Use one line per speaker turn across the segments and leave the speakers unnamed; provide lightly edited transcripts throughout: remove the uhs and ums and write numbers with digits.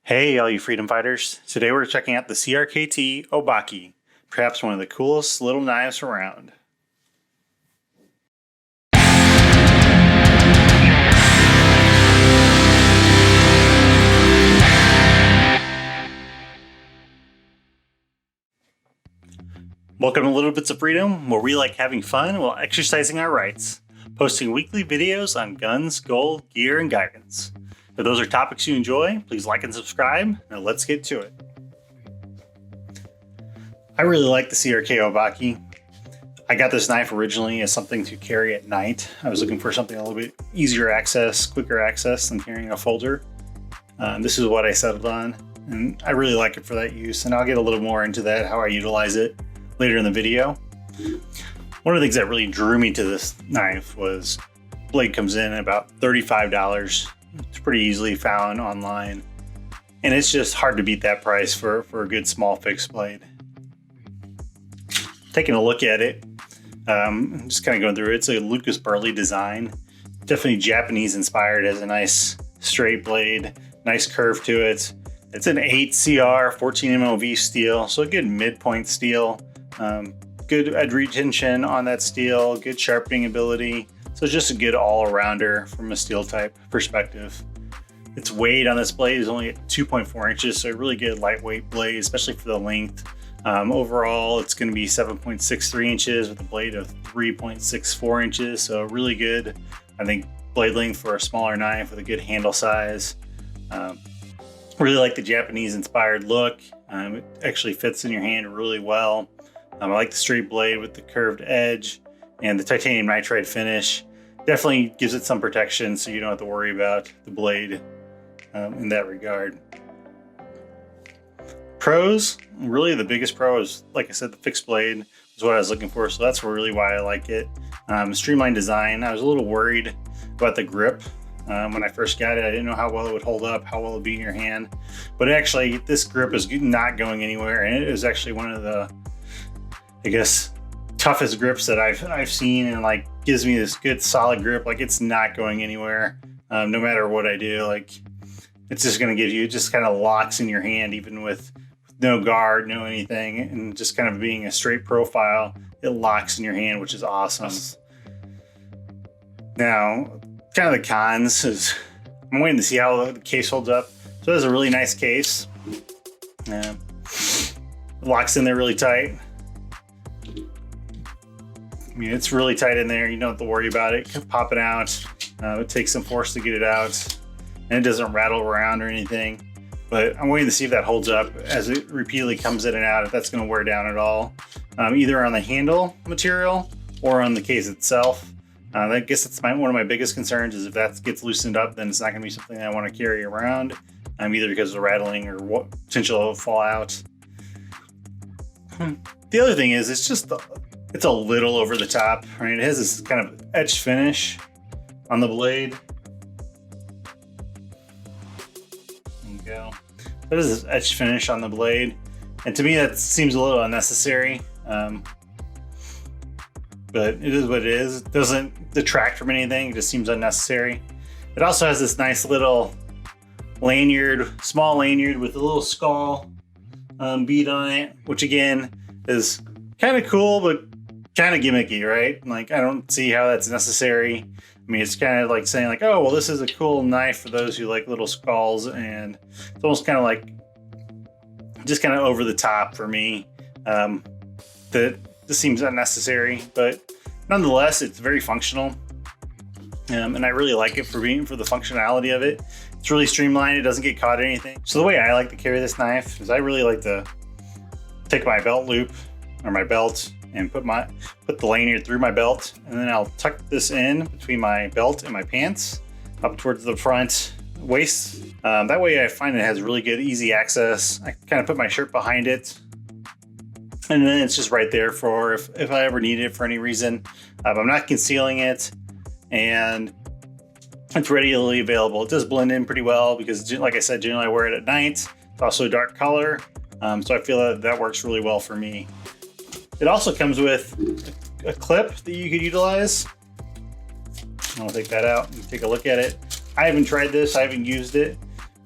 Hey, all you freedom fighters. Today we're checking out the CRKT Obake, perhaps one of the coolest little knives around. Welcome to Little Bits of Freedom, where we like having fun while exercising our rights, posting weekly videos on guns, gold, gear, and guidance. If those are topics you enjoy, please like and subscribe. Now let's get to it. I really like the CRK Obake. I got this knife originally as something to carry at night. I was looking for something a little bit easier access, quicker access than carrying a folder. This is what I settled on, and I really like it for that use, and I'll get a little more into that, how I utilize it, later in the video. One of the things that really drew me to this knife was blade comes in at about $35. It's pretty easily found online, and it's just hard to beat that price for a good small fixed blade. Taking a look at it, just kind of going through it. It's a Lucas Burnley design, definitely Japanese inspired. Has a nice straight blade, nice curve to it. It's an 8CR 14 MOV steel, so a good midpoint steel. Good edge retention on that steel, good sharpening ability. So it's just a good all-arounder from a steel type perspective. Its weight on this blade is only at 2.4 inches, so a really good lightweight blade, especially for the length. Overall, it's going to be 7.63 inches with a blade of 3.64 inches, so really good, I think, blade length for a smaller knife with a good handle size. Really like the Japanese inspired look. It actually fits in your hand really well. I like the straight blade with the curved edge and the titanium nitride finish. Definitely gives it some protection, so you don't have to worry about the blade in that regard. Pros, really the biggest pro is, like I said, the fixed blade is what I was looking for, so that's really why I like it. Streamlined design. I was a little worried about the grip. When I first got it, I didn't know how well it would hold up, how well it would be in your hand. But actually, this grip is not going anywhere, and it is actually one of the, I guess, toughest grips that I've seen, and like gives me this good solid grip. Like it's not going anywhere, no matter what I do. Like it's just going to give you, it just kind of locks in your hand, even with no guard, no anything, and just kind of being a straight profile, it locks in your hand, which is awesome. Now, kind of the cons is I'm waiting to see how the case holds up. So it has a really nice case. It locks in there really tight. I mean, it's really tight in there. You don't have to worry about it popping out. It takes some force to get it out, and it doesn't rattle around or anything. But I'm waiting to see if that holds up as it repeatedly comes in and out, if that's going to wear down at all, either on the handle material or on the case itself. I guess that's one of my biggest concerns, is if that gets loosened up, then it's not going to be something I want to carry around, either because of rattling or what potential fallout. The other thing is, it's a little over the top, right? It has this kind of etched finish on the blade. There you go. There is this etched finish on the blade, and to me that seems a little unnecessary. But it is what it is. It doesn't detract from anything. It just seems unnecessary. It also has this nice little lanyard, small lanyard with a little skull bead on it, which again is kind of cool, but kind of gimmicky, right? Like, I don't see how that's necessary. I mean, it's kind of like saying like, oh, well, this is a cool knife for those who like little skulls, and it's almost kind of like just kind of over the top for me. That this seems unnecessary, but nonetheless, it's very functional. And I really like it for the functionality of it. It's really streamlined. It doesn't get caught in anything. So the way I like to carry this knife is I really like to take my belt loop or my belt and put the lanyard through my belt, and then I'll tuck this in between my belt and my pants up towards the front waist. That way I find it has really good, easy access. I kind of put my shirt behind it, and then it's just right there for if I ever need it for any reason. I'm not concealing it, and it's readily available. It does blend in pretty well because, like I said, generally I wear it at night. It's also a dark color, so I feel that works really well for me. It also comes with a clip that you could utilize. I'll take that out and take a look at it. I haven't tried this, I haven't used it,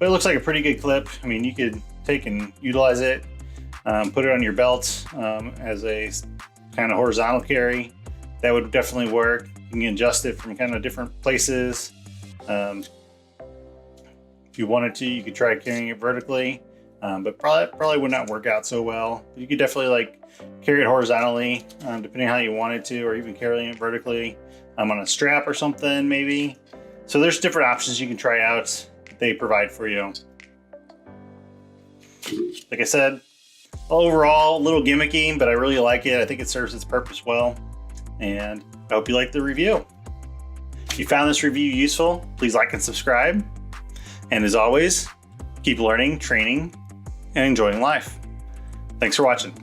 but it looks like a pretty good clip. I mean, you could take and utilize it, put it on your belt as a kind of horizontal carry. That would definitely work. You can adjust it from kind of different places. If you wanted to, you could try carrying it vertically, but probably would not work out so well. You could definitely like carry it horizontally, depending on how you wanted to, or even carrying it vertically on a strap or something maybe. So there's different options you can try out that they provide for you. Like I said, overall a little gimmicky, but I really like it. I think it serves its purpose well, and I hope you like the review. If you found this review useful, please like and subscribe. And as always, keep learning, training, and enjoying life. Thanks for watching.